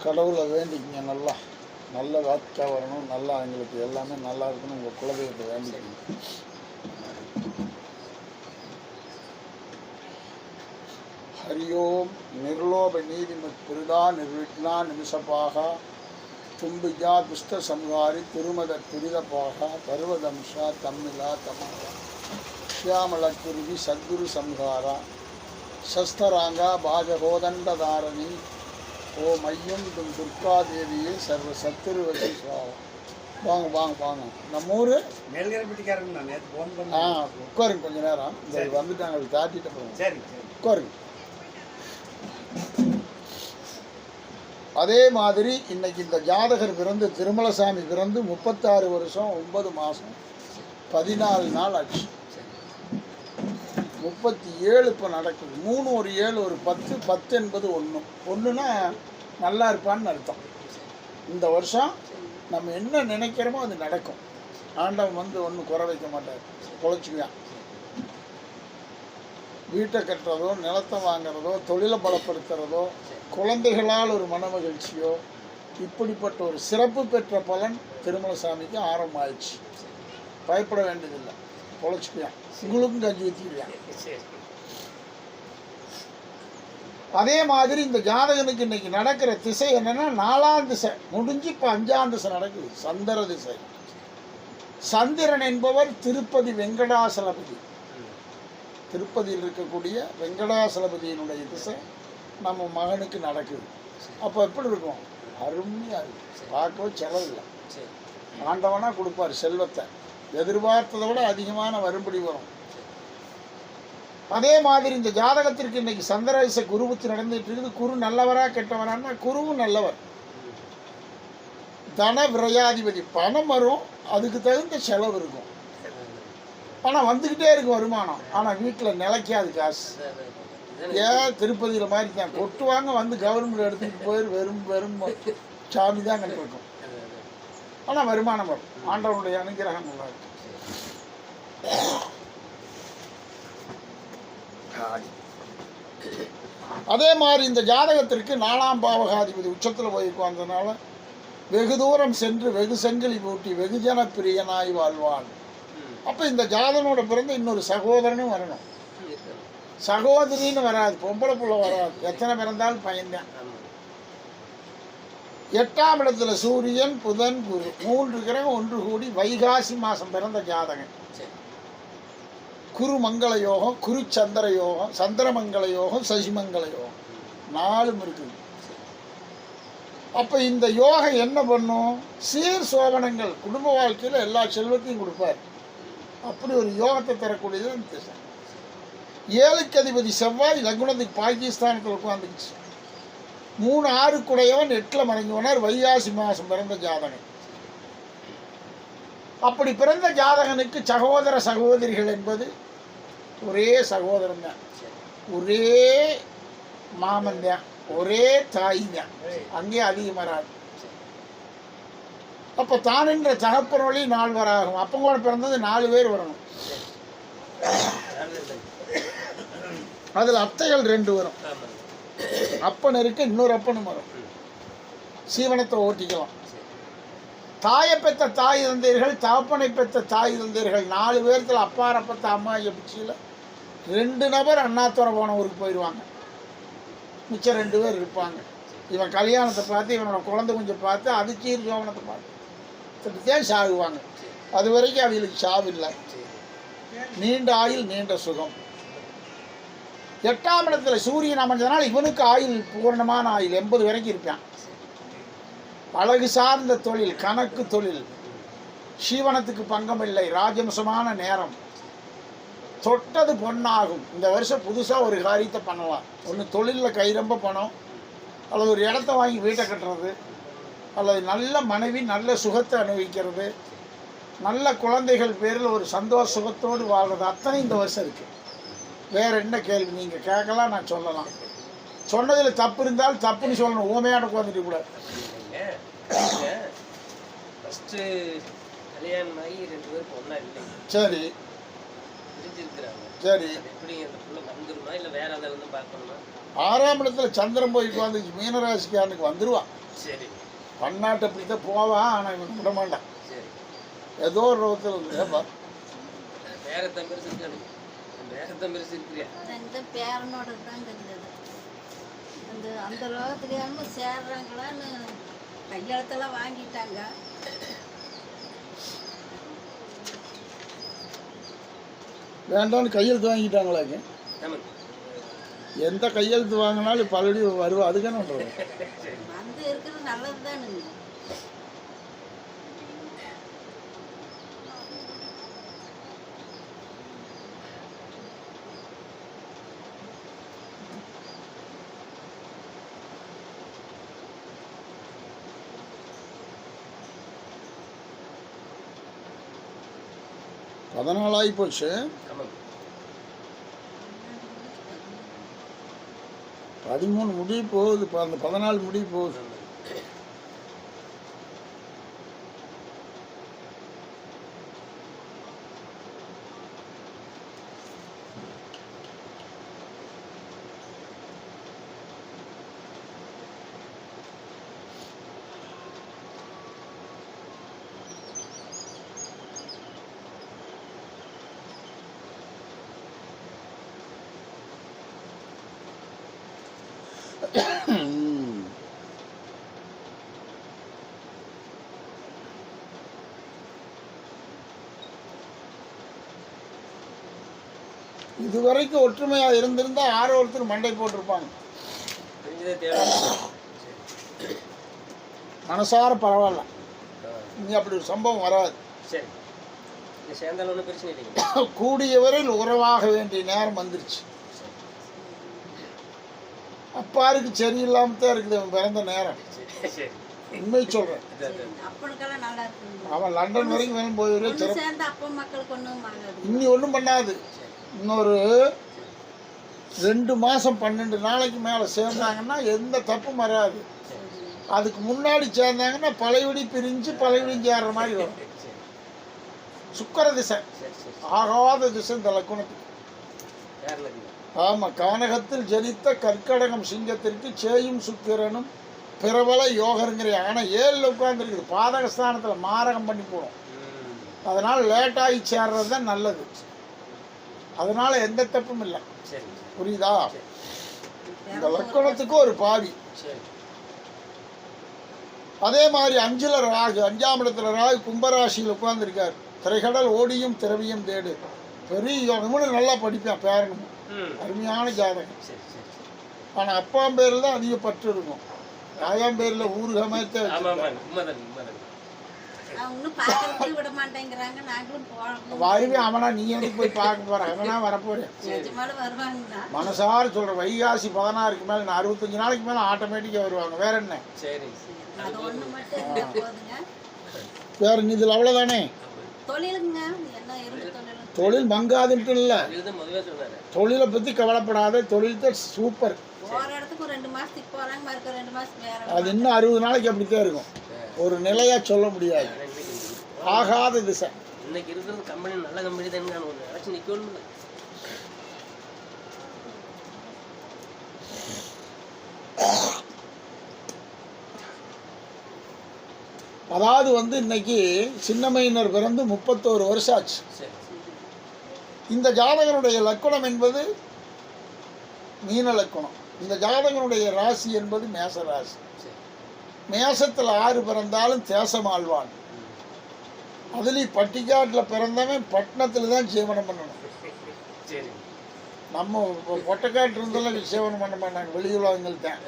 கடவுளை வேண்டிக்கிங்க, நல்லா நல்ல வாக்கியாக வரணும், நல்லா எங்களுக்கு எல்லாமே நல்லா இருக்கணும். உங்கள் குலதெய்வத்தை வேண்டிக்கிங்க. ஹரி ஓம். நிர்லோப நீதிமத் பிருதா நிர்விக்னா நிமிஷபாக தும்பிஜா துஷ்ட சம்ஹாரி திருமத துரிதபாக பர்வதம்ஷா தம்மிலா தமாக ஷியாமல குருவி சத்குரு சம்ஹாரா சஸ்தராங்கா பாஜகோதண்டதாரணி ஓ மையம் தும் துர்காதேவியே சர்வ சத்துருவதி சுவாவா. வாங்க வாங்க வாங்க. நம்ம ஊர் மேல்கரைப்பட்டிக்காரங்க நான் நேற்று ஃபோன் பண்ண. உட்காருங்க கொஞ்ச நேரம். இந்த வந்துட்டாங்க, அது தாட்டிட்டு போங்க. சரி உட்காருங்க. அதே மாதிரி இன்னைக்கு இந்த ஜாதகர் பிறந்து திருமலசாமி பிறந்து 36 வருஷம் 9 மாதம் 14 நாள் ஆச்சு. 37 இப்போ நடக்குது. 3 ஒரு 7 ஒரு 10 10 என்பது 1 ஒன்றுனா நல்லா இருப்பான்னு அர்த்தம். இந்த வருஷம் நம்ம என்ன நினைக்கிறோமோ அது நடக்கும். ஆண்டவன் வந்து ஒன்றும் குறை வைக்க மாட்டார், பொழைச்சிக்குவான். வீட்டை கட்டுறதோ நிலத்தை வாங்குறதோ தொழிலை பலப்படுத்துறதோ குழந்தைகளால் ஒரு மன மகிழ்ச்சியோ இப்படிப்பட்ட ஒரு சிறப்பு பெற்ற பலன் திருமலசாமிக்கு ஆரம்பமாயிடுச்சு. பயப்பட வேண்டியதில்லை, பொழைச்சிக்குவான். உங்களுக்கும் கஞ்சி ஊற்றிடுவான். அதே மாதிரி இந்த ஜாதகனுக்கு இன்னைக்கு நடக்கிற திசை என்னன்னா 4ஆம் திசை முடிஞ்சு இப்போ 5ஆம் திசை நடக்குது, சந்திர திசை. சந்திரன் என்பவர் திருப்பதி வெங்கடாசலபதி, திருப்பதியில் இருக்கக்கூடிய வெங்கடாசலபதியினுடைய திசை நம்ம மகனுக்கு நடக்குது. அப்போ எப்படி இருக்கும்? அருமையாக இருக்கும், பார்க்கவே செலவில்லை. ஆண்டவனா கொடுப்பார் செல்வத்தை, எதிர்பார்த்ததை விட அதிகமான வரும்படி வரும். அதே மாதிரி இந்த ஜாதகத்திற்கு இன்னைக்கு சந்திரதிசை குருபுத்தி நடந்துட்டு இருக்குது. குரு நல்லவரா கெட்டவரான்னா குருவும் நல்லவர். தன விரையாதிபதி, பணம் வரும், அதுக்கு தகுந்த செலவு இருக்கும். பணம் வந்துக்கிட்டே இருக்கும் வருமானம், ஆனால் வீட்டில் நிலைக்காது காசு. ஏன் திருப்பதியில் மாதிரி தான் கொட்டுவாங்க, வந்து கவர்மெண்ட் எடுத்துக்கிட்டு போய் வெறும் வெறும் சாமி தான் கண்டிருக்கும். ஆனால் வருமானம் வரும். ஆண்டவனுடைய அனுகிரகம் நல்லா இருக்கும். அதே மாதிரி இந்த ஜாதகத்திற்கு 4ஆம் பாவகாதிபதி உச்சத்தில் போய் உட்கார்ந்ததுனால வெகு தூரம் சென்று வெகு செங்கலி பூட்டி வெகுஜன பிரியனாய் வாழ்வான். அப்போ இந்த ஜாதகனோட பிறந்த இன்னொரு சகோதரனும் வரணும். சகோதரின்னு வராது, பொம்பளை புள்ள வராது. எத்தனை பிறந்தாலும் பையன்தான். 8ஆம் இடத்துல சூரியன் புதன் குரு 3 கிரகம் ஒன்று கூடி வைகாசி மாதம் பிறந்த ஜாதகன். குரு மங்கள யோகம், குரு சந்திர யோகம், சந்திரமங்கல யோகம், சசிமங்கல யோகம் 4 இருக்குது. அப்போ இந்த யோகம் என்ன பண்ணும்? சீர் சோபனங்கள், குடும்ப வாழ்க்கையில் எல்லா செல்வத்தையும் கொடுப்பார். அப்படி ஒரு யோகத்தை தரக்கூடியது அந்த திசை. 7க்கு அதிபதி செவ்வாய் லக்னத்துக்கு பாகிஸ்தானத்தில் உட்காந்துக்குச்சு. 3 6 8ல் மறைஞ்சு போனார். வைகாசி மாதம் பிறந்த ஜாதகன். அப்படி பிறந்த ஜாதகனுக்கு சகோதர சகோதரிகள் என்பது ஒரே சகோதரன் தான், ஒரே மாமன் தான், ஒரே தாய் தான். அங்கே அதிகம் வராது. அப்போ தானின்ற தகப்பன் வழி 4 வராகும். அப்போ கூட பிறந்தது 4 பேர் வரணும். அதில் அத்தைகள் 2 வரும். அப்பன் இருக்கு, இன்னொரு அப்பனும் வரும். சீவனத்தை ஓட்டிக்கலாம். தாயை பெற்ற தாய் தந்தையர்கள், தகப்பனை பெற்ற தாய் தந்தையர்கள் 4 பேர்த்தில் அப்பாரை பெற்ற அம்மா பிச்சியில் 2 நபர் அண்ணாத்துறை போன ஊருக்கு போயிடுவாங்க. மிச்சம் 2 பேர் இருப்பாங்க. இவன் கல்யாணத்தை பார்த்து இவனோட குழந்தை குஞ்சை பார்த்து அது சீர் சோவனத்தை பார்த்து தான் சாகுவாங்க. அது வரைக்கும் அவங்களுக்கு சாவில்லை. நீண்ட ஆயுள் நீண்ட சுகம். 8ஆம் இடத்துல சூரியன் அமைஞ்சதுனால இவனுக்கு ஆயுள் பூர்ணமான ஆயுள் 80 வரைக்கும் இருப்பான். அழகு சார்ந்த தொழில், கணக்கு தொழில், சீவனத்துக்கு பங்கமில்லை, ராஜம்சமான நேரம், தொட்டது பொண்ணாகும். இந்த வருஷம் புதுசாக ஒரு காரியத்தை பண்ணலாம். ஒன்று தொழிலில் கை ரொம்ப பணம், அல்லது ஒரு இடத்த வாங்கி வீட்டை கட்டுறது, அல்லது நல்ல மனைவி நல்ல சுகத்தை அனுபவிக்கிறது, நல்ல குழந்தைகள் பேரில் ஒரு சந்தோஷ சுகத்தோடு வாழ்கிறது. அத்தனை இந்த வருஷம் இருக்குது. வேறு என்ன கேள்வி நீங்கள் கேட்கலாம், நான் சொல்லலாம். சொன்னதில் தப்பு இருந்தால் தப்புன்னு சொல்லணும், ஊமையான உட்காந்துட்டு கூடாது. ஃபஸ்ட்டு கல்யாணம் ஆகி 2 பேரும் பொண்ணா இல்லை. சரி, பிரிஞ்சிருக்கிறாங்க. சரி. அது எப்படி அந்த புள்ள வந்துருமா இல்ல வேற ஏதாவது வந்து பார்க்கணுமா? 6ஆம் இடத்துல சந்திரன் போய் உட்காந்துச்சு, மீனராசிக்காரனுக்கு வந்துருவான். சரி பன்னாட்டு அப்படித்தான் போவான், ஆனால் இவன் விட மாட்டான். சரி. ஏதோ ஒரு ரோகத்தில் ஏப்பா வேற தம்பி இருக்கானு வேற தம்பி இருக்கிறியா? இந்த பேரனோட தான் இருந்தது. அந்த லோகத்துக்கு சேர்றாங்களான்னு கையெழுத்தெல்லாம் வாங்கிட்டாங்க. வேண்டாம்னு கையெழுத்து வாங்கிட்டாங்களாங்க. ஆமாங்க. எந்த கையெழுத்து வாங்கினாலும் பலபடியும் வருவா, அதுக்கான பண்ணுறோம். வந்து இருக்கிறது நல்லது தானுங்க. பதினாலாகி போச்சு. ஆமாங்க. 13 முடிய போகுது, இப்போ அந்த 14 முடிய போகுது. இதுவரைக்கும் ஒற்றுமையா இருந்திருந்தா ஆரோ ஒருத்தர் மண்டை போட்டிருப்பாங்க. பிரிஞ்சதே தேவை. மனசார பரவாயில்ல, இங்க அப்படி ஒரு சம்பவம் வராது. சரி. இந்த சேர்ந்தாலும் ஒன்றும் பிரச்சனை இல்லைங்க. கூடியவரையில் உறவாக வேண்டிய நேரம் வந்துருச்சு. அப்பாருக்கு சரியில்லாம தான் இருக்குது அவன் பிறந்த நேரம். சரி. உண்மை சொல்றேன். அப்பனுக்கெல்லாம் நல்லா இருக்குங்க. அவன் லண்டன் வரைக்கும் வேணும் போயிரு. ஒண்ணு சேர்ந்து அப்பா மக்களுக்கு ஒன்றும் ஆகாது. இன்னி ஒன்றும் பண்ணாது. இன்னொரு 2 மாதம் 12 நாளைக்கு மேலே சேர்ந்தாங்கன்னா எந்த தப்பும் வராது. அதுக்கு முன்னாடி சேர்ந்தாங்கன்னா பழையபடி பிரிஞ்சு பழையபடி சேர்ற மாதிரி வரும். சுக்கர திசை ஆகாத திசை இந்த லக்குனத்துக்கு. ஆமாம், கானகத்தில் ஜனித்த கற்கடகம் சிங்கத்திற்கு சேயும் சுக்கிரனும் பிரபல யோகருங்கிற. ஆனால் 7ல் உட்காந்துருக்குது, பாதகஸ்தானத்தில் மாரகம் பண்ணி போடும். அதனால் லேட்டாகி சேர்றது தான் நல்லது. அதனால் எந்த தப்பும் இல்லை. புரியுதா? இந்த லக்கணத்துக்கு ஒரு பாவி. அதே மாதிரி 5ல் ராகு, 5ஆம் இடத்துல ராகு கும்பராசியில் உட்கார்ந்துருக்கார். திரைக்கடல் ஓடியும் திரவியம் தேடு. பெரிய யோகம்னு நல்லா படிப்பேன், பேரணும். அருமையான ஜாதகம். ஆனால் அப்பாம் பேரில் தான் அதிக பற்று இருக்கும். தாயாம் பேரில் ஊருகமாய்த்தே விட மாட்டேங்கிறாங்க. நாங்களும் போறோம். வருவேன். அவனா நீ எதுக்கு போய் பார்க்க போற? அவனா வரப்போறேன். வருவாங்க. மனசார சொல்ற, வைகாசி 16க்கு மேல 65 நாளைக்கு மேல ஆட்டோமேட்டிக்கா வருவாங்க. வேற என்ன? சரி. அது ஒண்ணு மட்டும் போதுங்க. வேற இதுல அவ்வளவுதானே. தொழிலுங்க என்ன இருக்கு? தொழில் மங்காதுன்ட்டு இல்லை, தொழிலை பத்தி கவலைப்படாத. தொழில் தான் சூப்பர். போற இடத்துக்கு 2 மாசத்துக்கு போறாங்க, மறுக்க 2 மாசம் வேற. அது இன்னும் 60 நாளைக்கு அப்படித்தான் இருக்கும். ஒரு நிலையா சொல்ல முடியாது. ஆகாத திசை. இன்னைக்கு இருக்கிறது கம்பெனி நல்ல கம்பெனி தான். ஒன்று நினச்சி நிற்கணும். அதாவது இன்னைக்கு சின்னமையினர் பிறந்து 31 வருஷம் ஆச்சு. இந்த ஜாதகனுடைய லக்கணம் என்பது மீன லக்கணம். இந்த ஜாதகனுடைய ராசி என்பது மேச ராசி. மேசத்தில் 6 பிறந்தாலும் தேசம் ஆழ்வான். அதுலேயும் பட்டிக்காட்டில் பிறந்தவன் பட்டணத்தில் தான் ஜீவனம் பண்ணணும். நம்ம பொட்டக்காட்டு இருந்தாலும் சேவனம் பண்ண மாட்டாங்க, வெளியுலகங்கள் தான்.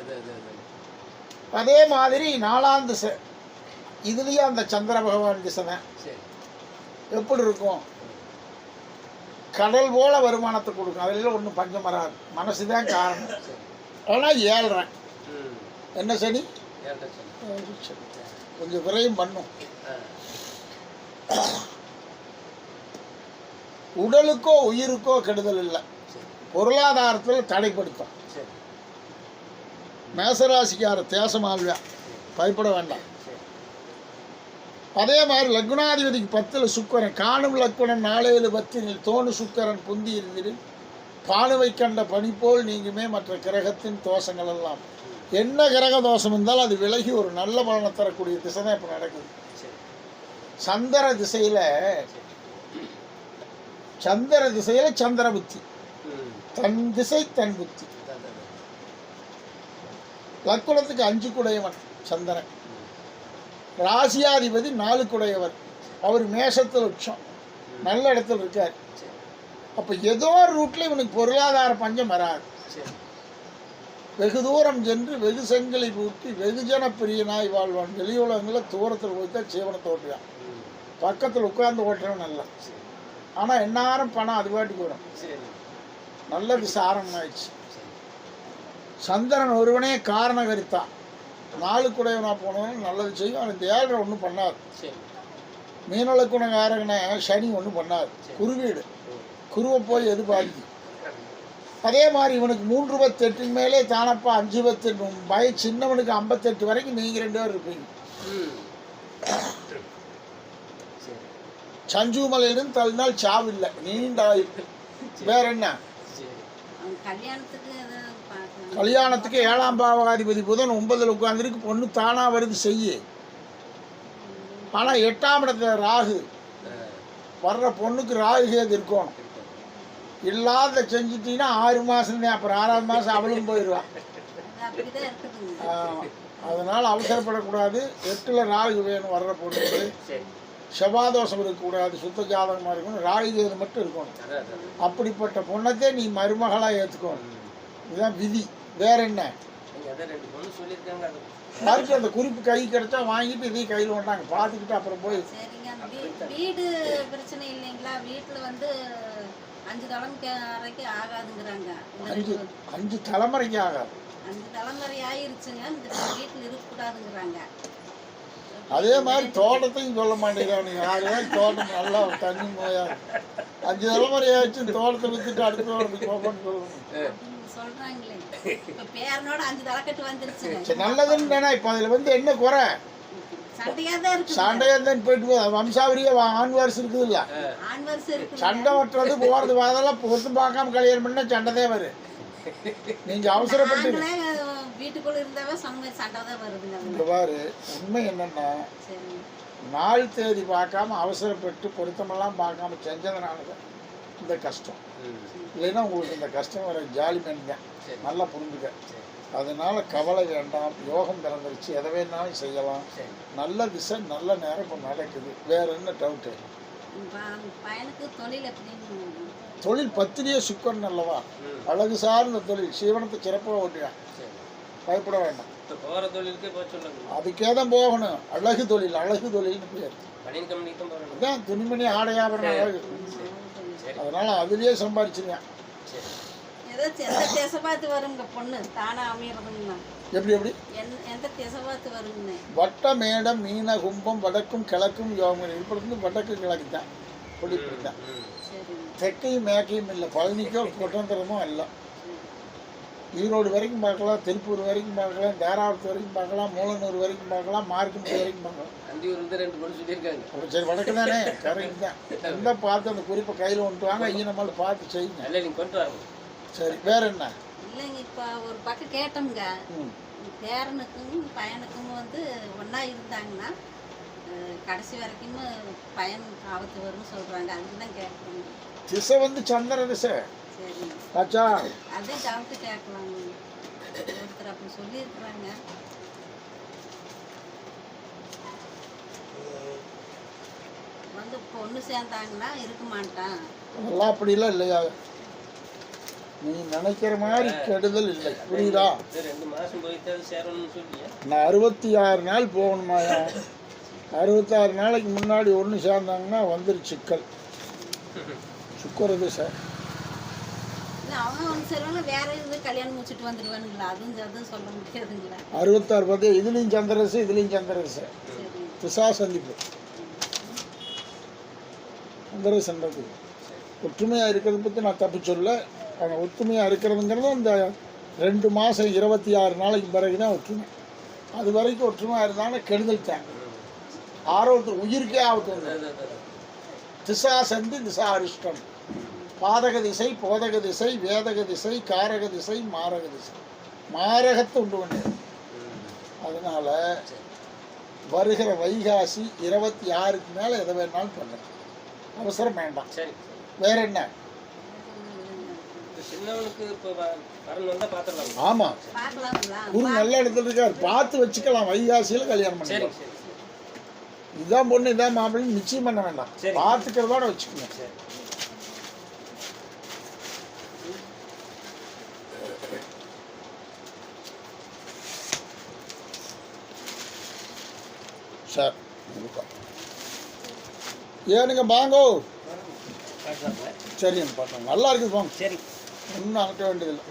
அதே மாதிரி 4ஆம் திசை, இதுலேயும் அந்த சந்திர பகவான் திசை தான். எப்படி இருக்கும்? கடல் போல வருமானத்தை கொடுக்கும். அதில் ஒன்றும் பஞ்சம் வராது. மனசு தான் காரணம். ஆனால் 7 என்ன சனி கொஞ்சம் விரையும் பண்ணும். உடலுக்கோ உயிருக்கோ கெடுதல் இல்லை, பொருளாதாரத்தில் தடைப்படுத்தும். மேசராசிக்கார தேசமால்வியா, பயப்பட வேண்டாம். அதே மாதிரி லக்னாதிபதிக்கு 10ல் சுக்கரன் காணும் லக்குணன் 4 10 தோணு சுக்கரன் புந்தி இருந்திடில் பானுவை கண்ட பனி போல் நீங்குமே மற்ற கிரகத்தின் தோஷங்கள் எல்லாம். என்ன கிரக தோஷம் இருந்தாலும் அது விலகி ஒரு நல்ல பலனை தரக்கூடிய திசை தான் இப்போ நடக்குது. சந்திர திசையில் சந்திர புத்தி, தன் திசை தன் புத்தி. லக்குணத்துக்கு 5 குடையவன் சந்திரன், ராசியாதிபதி 4 குடையவர், அவர் மேஷத்தில் உச்சம், நல்ல இடத்துல இருக்கார். அப்போ ஏதோ ஒரு ரூட்ல இவனுக்கு பொருளாதார பஞ்சம் வராது. வெகு தூரம் சென்று வெகு செங்கலை பூட்டி வெகுஜன பிரியனாய் வாழ்வான். வெளியுலகங்களில் தூரத்தில் போய்த்தான் ஜீவனத்தை ஓட்டுவான். பக்கத்தில் உட்கார்ந்து ஓட்டுறவன் நல்லா. ஆனால் எந்நேரம் பணம் அது பாட்டுக்கு வரும். நல்ல விசாரம் ஆயிடுச்சு. சந்திரன் ஒருவனே காரண கருத்தான். 4 குடையவனா போனவன் நல்லது செய்யும். அவன் இந்த 7 ஒன்றும் பண்ணாது. மீனலக்குணக்காரனை சனி ஒன்றும் பண்ணாது. குருவீடு, குருவை போய் எது பாதிக்கும். அதே மாதிரி இவனுக்கு 3/8 மேலே தானப்பா 5/8 சின்னவனுக்கு 58 வரைக்கும் நீங்கள் 2 பேர் இருப்பீங்க. சஞ்சூமலையிலும் தள்ளினால் சாவில்லை, நீண்ட ஆயுள். வேற என்ன? கல்யாணத்துக்கு 7ஆம் பாவகாதிபதி புதன் 9ல் உட்கார்ந்துருக்கு. பொண்ணு தானா வருது செய்ய. ஆனால் 8ஆம் இடத்துல ராகு, வர்ற பொண்ணுக்கு ராகு கேது இருக்கணும். இல்லாத செஞ்சிட்டீங்கன்னா 6 மாதம் தான். அப்புறம் 6ஆவது மாதம் அவளும் போயிடுவான். அதனால் அவசரப்படக்கூடாது. 8ல் ராகு வேணும் வர்ற பொண்ணுக்கு. செவ்வாதோஷம் இருக்கக்கூடாது, சுத்த ஜாதகமாக இருக்கணும், ராகு கேது மட்டும் இருக்கணும். அப்படிப்பட்ட பொண்ணத்தை நீ மருமகளாக ஏற்றுக்கணும். இதுதான் விதி. வேற என்ன? மறுத்து அந்த குறிப்பு கை கிடைச்சா வாங்கிட்டு இதையும் கையில் வந்தாங்க பார்த்துக்கிட்டு அப்புறம் போய். வீடு பிரச்சனை இல்லைங்களா? வீட்டில் வந்து 5 தலைமுறைக்கு ஆகாதுங்கிறாங்க. 5 தலைமுறைக்கு ஆகாது. 5 தலைமுறை ஆயிருச்சுங்க. இந்த வீட்டில் இருக்கக்கூடாதுங்கிறாங்க. அதே மாதிரி தோட்டத்தையும் சொல்ல மாட்டேங்கிறாங்க. யாரும் தோட்டம் நல்லா தண்ணி நோயா 5 தலைமுறை ஆச்சு, தோட்டத்தை வித்துட்டு அடுத்த தோட்டத்துக்கு போகணும்னு சொல்லணும் சொல்றாங்களே. இப்ப பேரனோட 5 தலைக்கட்டு வந்துருச்சு. நல்லதுன்னு தானே. இப்போ அதில் வந்து என்ன குறை? சண்டையா தான் இருக்கு. சண்டையா தான் போயிட்டு போகுது. வம்சாவரிய ஆண் வாரிசு இருக்குது இல்ல. சண்டை வட்டுறது போறது அதெல்லாம் பொறுத்து பார்க்காம கல்யாணம் பண்ணா சண்டை தான் வரும். நீங்க அவசரப்பட்டு வீட்டுக்குள்ள இருந்தாவே சண்டை தான் வருதுங்க. பாரு, உண்மை என்னன்னா நாள் தேதி பார்க்காம அவசரப்பட்டு பொருத்தமெல்லாம் பார்க்காம செஞ்சதுனால இந்த கஷ்டம். இல்லைன்னா உங்களுக்கு இந்த கஷ்டம் வர ஜாலி பண்ணுங்க. நல்லா புரிஞ்சுக்க. அதனால கவலை வேண்டாம். யோகம் பிறந்துருச்சு, எதை வேணாலும் செய்யலாம். நல்ல திசை நல்ல நேரம் இப்போ நடக்குது. வேற என்ன டவுட்டு? தொழில் 10லேயே சுக்கரன் அல்லவா? அழகு சார்ந்த தொழில், சீவனத்தை சிறப்பாக ஓட்டுவேன். பயப்பட வேண்டாம். அதுக்கே தான் போகணும். அழகு தொழில், அழகு தொழில்னு பேர். அதான் துணிமணி ஆடையாபரணம் அழகு. அதனால அதுலேயே சம்பாதிச்சிருவேன். எப்படி எப்படி? வட்ட மேடம் மீன கும்பம் வடக்கும் கிழக்கும் யோகம். இப்படி வடக்கு கிழக்கு தான் பிடிப்பிடித்தான். தெற்கையும் மேக்கையும் இல்லை. பழனிக்கோ கொட்டந்தரமும் இல்லை. ஈரோடு வரைக்கும் பார்க்கலாம், திருப்பூர் வரைக்கும் பார்க்கலாம், தாராபுரத்து வரைக்கும் பார்க்கலாம், மூலனூர் வரைக்கும் பார்க்கலாம், மார்க்கம்பட்டி வரைக்கும் பார்க்கலாம். சரி, வடக்கு தானே, கரெக்ட் தான். எல்லாம் பார்த்து அந்த குறிப்பை கையில் கொண்டு வாங்க. ஐயா நம்மளால பார்த்து செய்யுங்க. சரி, வேற என்ன? இல்லைங்க, இப்போ ஒரு பக்கம் கேட்டோம்ங்க. பேரனுக்கும் பையனுக்கும் வந்து ஒன்றா இருந்தாங்கன்னா கடைசி வரைக்கும் பையன் ஆபத்து வரும்னு சொல்கிறாங்க. அதுக்கு தான் கேட்கணும். திசை வந்து சந்திர திசை. சரி, ஆச்சா? அதே டவுட்டு கேட்கலாங்க. ஒருத்தர் அப்படி சொல்லியிருக்கிறாங்க. வந்து பொண்ணு சேர்ந்தாங்கன்னா இருக்க மாட்டான். அதெல்லாம் அப்படிலாம் இல்லையா? நீ நினைக்கிற மாதிரி கெடுதல் இல்லை. புரியுதா? நான் 66 நாள் போகணுமாயா? 66 நாளைக்கு முன்னாடி ஒன்று சேர்ந்தாங்கன்னா வந்துரு சிக்கல். சுக்கர திசை. அவங்க ஒன்று சொல்லுவாங்க, வேற இது கல்யாணம் முடிச்சுட்டு வந்துடுவானுங்களா? அதுவும் சொல்ல முடியாதுங்களா? 66 பார்த்து இதுலேயும் சந்திரசு இதுலேயும் சந்திரசு. திசா சந்திப்பு சந்திரசு நடக்குது. ஒற்றுமையாக இருக்கிறத பற்றி நான் தப்பு சொல்ல. அவங்க ஒற்றுமையாக இருக்கிறதுங்கிறதும் இந்த 2 மாதம் 26 நாளைக்கு பிறகு தான் ஒற்றுமை. அது வரைக்கும் ஒற்றுமையாக இருந்தாலும் கெடுதல் தான். ஆரோக்கிய உயிருக்கே ஆபத்து வந்து திசா சந்தி திசா அரிஷ்டம், பாதக திசை, போதக திசை, வேதக திசை, காரக திசை, மாரக திசை, மாரகத்தை உண்டு பண்ணது. அதனால வருகிற வைகாசி 26க்கு மேலே எதை வேணாலும் பண்ணுங்க, அவசரம் வேண்டாம். சரி. வேற என்ன? சின்னவனுக்கு இப்போ வரன் வந்தால் பார்த்துடலாம். ஆமாம், பார்க்கலாங்களா? குரு நல்ல இடத்துல இருக்கார், பார்த்து வச்சுக்கலாம். வைகாசியில் கல்யாணம் சரி பண்ணிக்கலாம். சரி இதான் பொண்ணு இதான் மாப்பிள்ளைன்னு நிச்சயம் பண்ண வேண்டாம், சரி. பார்த்துக்கிறதோட வச்சுக்கோங்க. சரி. சார் ஏனுங்க வாங்கோ. பார்க்கலாமா? சரிங்க பார்த்தோம், நல்லா இருக்குது போங்க, சரி. ஒன்றும் அனுப்ப வேண்டியதில்லை.